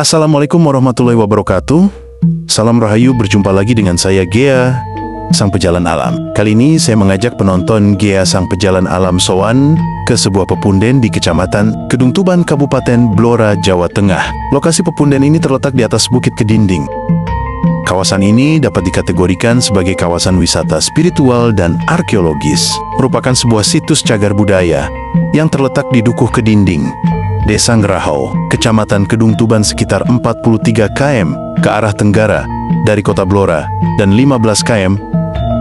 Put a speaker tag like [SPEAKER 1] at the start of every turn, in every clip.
[SPEAKER 1] Assalamualaikum warahmatullahi wabarakatuh. Salam Rahayu, berjumpa lagi dengan saya Gea, Sang Pejalan Alam. Kali ini saya mengajak penonton Gea Sang Pejalan Alam sowan ke sebuah pepunden di Kecamatan Kedung Tuban, Kabupaten Blora, Jawa Tengah. Lokasi pepunden ini terletak di atas Bukit Kedinding. Kawasan ini dapat dikategorikan sebagai kawasan wisata spiritual dan arkeologis. Merupakan sebuah situs cagar budaya yang terletak di Dukuh Kedinding, Desa Ngerahau, Kecamatan Kedung Tuban, sekitar 43 km ke arah tenggara dari kota Blora dan 15 km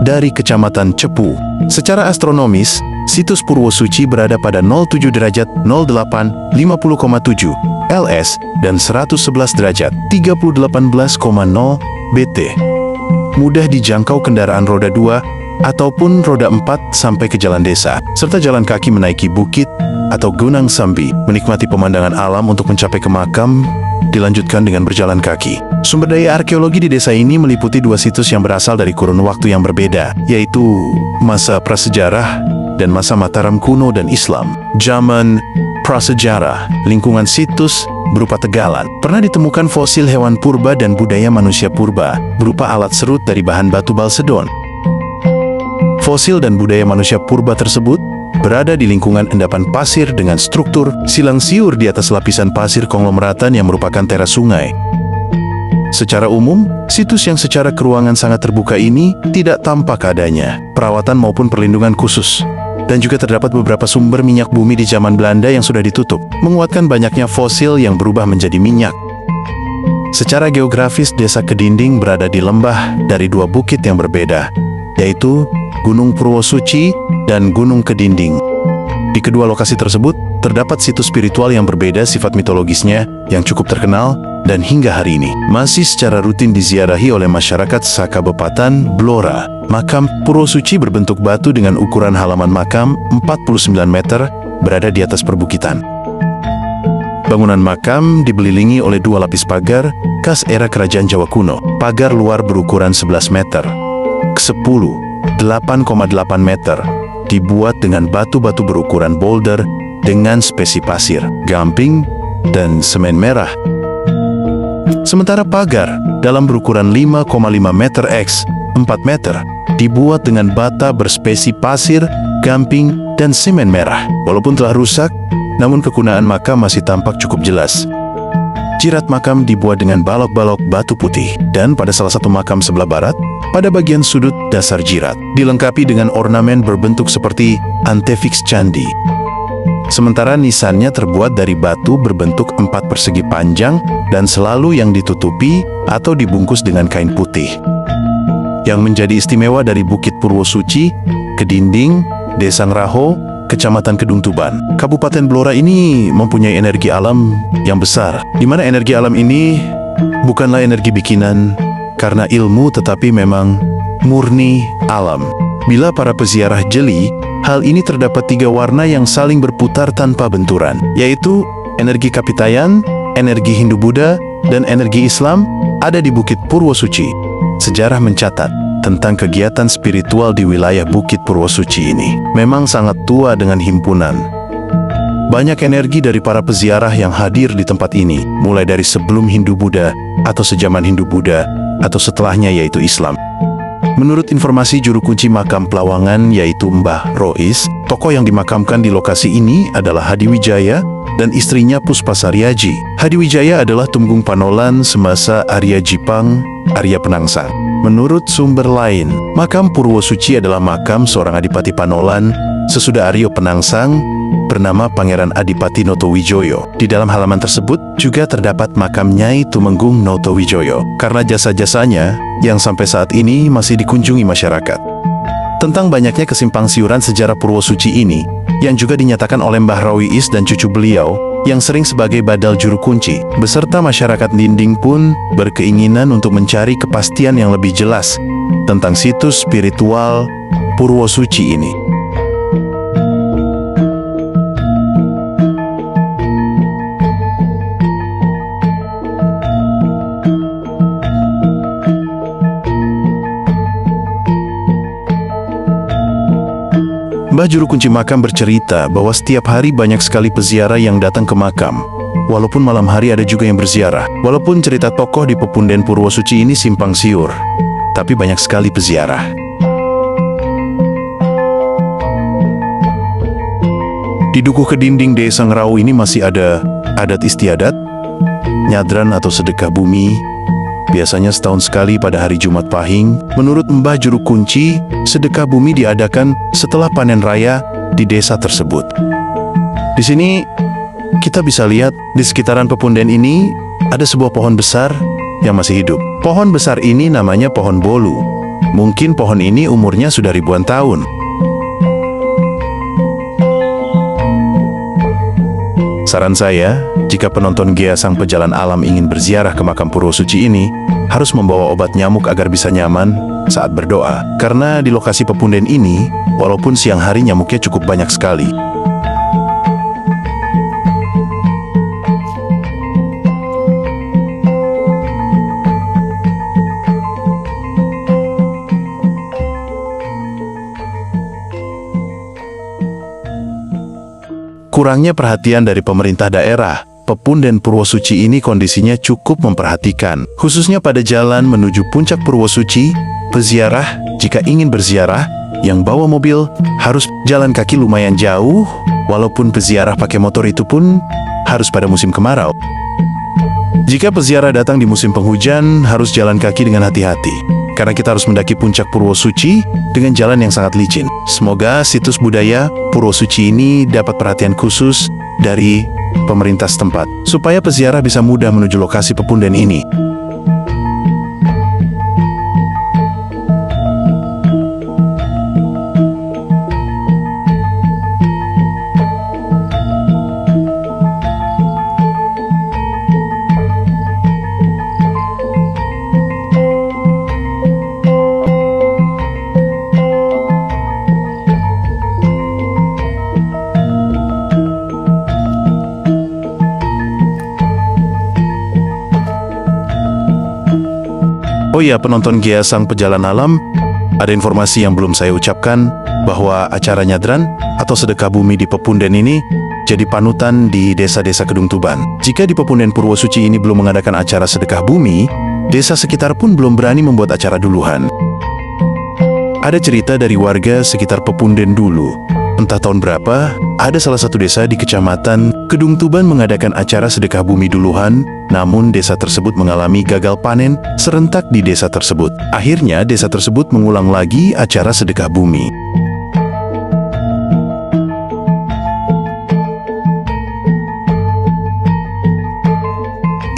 [SPEAKER 1] dari Kecamatan Cepu. Secara astronomis, situs Purwosuci berada pada 07 derajat 08 50,7 LS dan 111 derajat 318,0 BT. Mudah dijangkau kendaraan roda 2 ataupun roda 4 sampai ke jalan desa, serta jalan kaki menaiki bukit atau Gunung Sambi. Menikmati pemandangan alam untuk mencapai ke makam dilanjutkan dengan berjalan kaki. Sumber daya arkeologi di desa ini meliputi dua situs yang berasal dari kurun waktu yang berbeda, yaitu masa prasejarah dan masa Mataram kuno dan Islam. Zaman prasejarah, lingkungan situs berupa tegalan. Pernah ditemukan fosil hewan purba dan budaya manusia purba berupa alat serut dari bahan batu balsedon. Fosil dan budaya manusia purba tersebut berada di lingkungan endapan pasir dengan struktur silang siur di atas lapisan pasir konglomeratan yang merupakan teras sungai. Secara umum, situs yang secara keruangan sangat terbuka ini tidak tampak adanya perawatan maupun perlindungan khusus. Dan juga terdapat beberapa sumber minyak bumi di zaman Belanda yang sudah ditutup, menguatkan banyaknya fosil yang berubah menjadi minyak. Secara geografis, Desa Kedinding berada di lembah dari dua bukit yang berbeda, yaitu Gunung Purwosuci dan Gunung Kedinding. Di kedua lokasi tersebut, terdapat situs spiritual yang berbeda sifat mitologisnya yang cukup terkenal dan hingga hari ini masih secara rutin diziarahi oleh masyarakat Sakabupaten Blora. Makam Purwosuci berbentuk batu dengan ukuran halaman makam 49 meter berada di atas perbukitan. Bangunan makam dibelilingi oleh dua lapis pagar khas era kerajaan Jawa kuno. Pagar luar berukuran 11 meter, ke-10, 8,8 meter, dibuat dengan batu-batu berukuran boulder dengan spesi pasir, gamping, dan semen merah. Sementara pagar dalam berukuran 5,5 meter x 4 meter dibuat dengan bata berspesi pasir, gamping, dan semen merah. Walaupun telah rusak, namun kekunaan makam masih tampak cukup jelas. Jirat makam dibuat dengan balok-balok batu putih, dan pada salah satu makam sebelah barat, pada bagian sudut dasar jirat, dilengkapi dengan ornamen berbentuk seperti antefiks candi. Sementara nisannya terbuat dari batu berbentuk 4 persegi panjang dan selalu yang ditutupi atau dibungkus dengan kain putih. Yang menjadi istimewa dari Bukit Purwosuci, Kedinding, Desa Ngerahau, Kecamatan Kedung Tuban, Kabupaten Blora ini mempunyai energi alam yang besar, di mana energi alam ini bukanlah energi bikinan karena ilmu, tetapi memang murni alam. Bila para peziarah jeli, hal ini terdapat 3 warna yang saling berputar tanpa benturan, yaitu energi Kapitayan, energi Hindu-Buddha, dan energi Islam ada di Bukit Purwosuci. Sejarah mencatat tentang kegiatan spiritual di wilayah Bukit Purwosuci ini memang sangat tua dengan himpunan. Banyak energi dari para peziarah yang hadir di tempat ini, mulai dari sebelum Hindu-Buddha, atau sejaman Hindu-Buddha, atau setelahnya yaitu Islam. Menurut informasi juru kunci makam Pelawangan yaitu Mbah Rois, tokoh yang dimakamkan di lokasi ini adalah Hadi Wijaya, dan istrinya Puspasariaji. Hadiwijaya adalah tumgung panolan semasa Arya Jipang, Arya Penangsang. Menurut sumber lain, makam Purwosuci adalah makam seorang adipati panolan sesudah Arya Penangsang bernama Pangeran Adipati Notowijoyo. Di dalam halaman tersebut juga terdapat makam Nyai Tumenggung Notowijoyo karena jasa-jasanya yang sampai saat ini masih dikunjungi masyarakat. Tentang banyaknya kesimpang siuran sejarah Purwosuci ini, yang juga dinyatakan oleh Mbah Rawiis dan cucu beliau, yang sering sebagai badal juru kunci, beserta masyarakat Ninding pun berkeinginan untuk mencari kepastian yang lebih jelas tentang situs spiritual Purwosuci ini. Mbah Juru Kunci Makam bercerita bahwa setiap hari banyak sekali peziarah yang datang ke makam. Walaupun malam hari ada juga yang berziarah. Walaupun cerita tokoh di Pepunden Purwosuci ini simpang siur, tapi banyak sekali peziarah. Di Dukuh Kedinding Desa Ngerau ini masih ada adat istiadat, nyadran atau sedekah bumi, biasanya setahun sekali pada hari Jumat Pahing. Menurut Mbah Juru Kunci, sedekah bumi diadakan setelah panen raya di desa tersebut. Di sini kita bisa lihat di sekitaran Pepunden ini ada sebuah pohon besar yang masih hidup. Pohon besar ini namanya pohon bolu. Mungkin pohon ini umurnya sudah ribuan tahun. Saran saya, jika penonton Gea Sang Pejalan Alam ingin berziarah ke makam Purwosuci ini, harus membawa obat nyamuk agar bisa nyaman saat berdoa. Karena di lokasi Pepunden ini, walaupun siang hari nyamuknya cukup banyak sekali. Kurangnya perhatian dari pemerintah daerah, Pepunden Purwosuci ini kondisinya cukup memperhatikan. Khususnya pada jalan menuju puncak Purwosuci, peziarah jika ingin berziarah, yang bawa mobil harus jalan kaki lumayan jauh, walaupun peziarah pakai motor itu pun harus pada musim kemarau. Jika peziarah datang di musim penghujan, harus jalan kaki dengan hati-hati. Karena kita harus mendaki puncak Purwosuci dengan jalan yang sangat licin. Semoga situs budaya Purwosuci ini dapat perhatian khusus dari pemerintah setempat, supaya peziarah bisa mudah menuju lokasi Pepunden ini. Oh iya, penonton Gea Sang Pejalan Alam, ada informasi yang belum saya ucapkan, bahwa acara nyadran atau sedekah bumi di Pepunden ini jadi panutan di desa-desa Kedung Tuban. Jika di Pepunden Purwosuci ini belum mengadakan acara sedekah bumi, desa sekitar pun belum berani membuat acara duluan. Ada cerita dari warga sekitar Pepunden dulu. Entah tahun berapa, ada salah satu desa di kecamatan Kedung Tuban mengadakan acara sedekah bumi duluan, namun desa tersebut mengalami gagal panen serentak di desa tersebut. Akhirnya desa tersebut mengulang lagi acara sedekah bumi.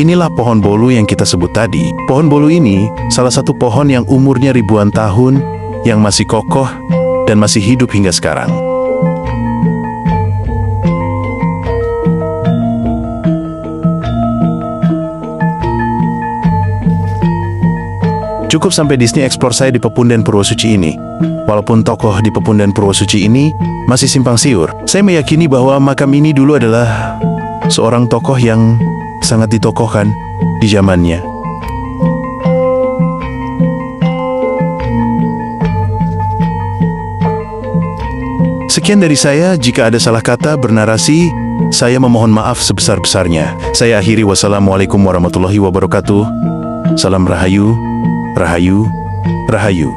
[SPEAKER 1] Inilah pohon bolu yang kita sebut tadi. Pohon bolu ini salah satu pohon yang umurnya ribuan tahun, yang masih kokoh dan masih hidup hingga sekarang. Cukup sampai di sini eksplor saya di Pepunden Purwosuci ini. Walaupun tokoh di Pepunden Purwosuci ini masih simpang siur, saya meyakini bahwa makam ini dulu adalah seorang tokoh yang sangat ditokohkan di zamannya. Sekian dari saya, jika ada salah kata bernarasi, saya memohon maaf sebesar-besarnya. Saya akhiri, wassalamualaikum warahmatullahi wabarakatuh. Salam Rahayu, Rahayu, Rahayu.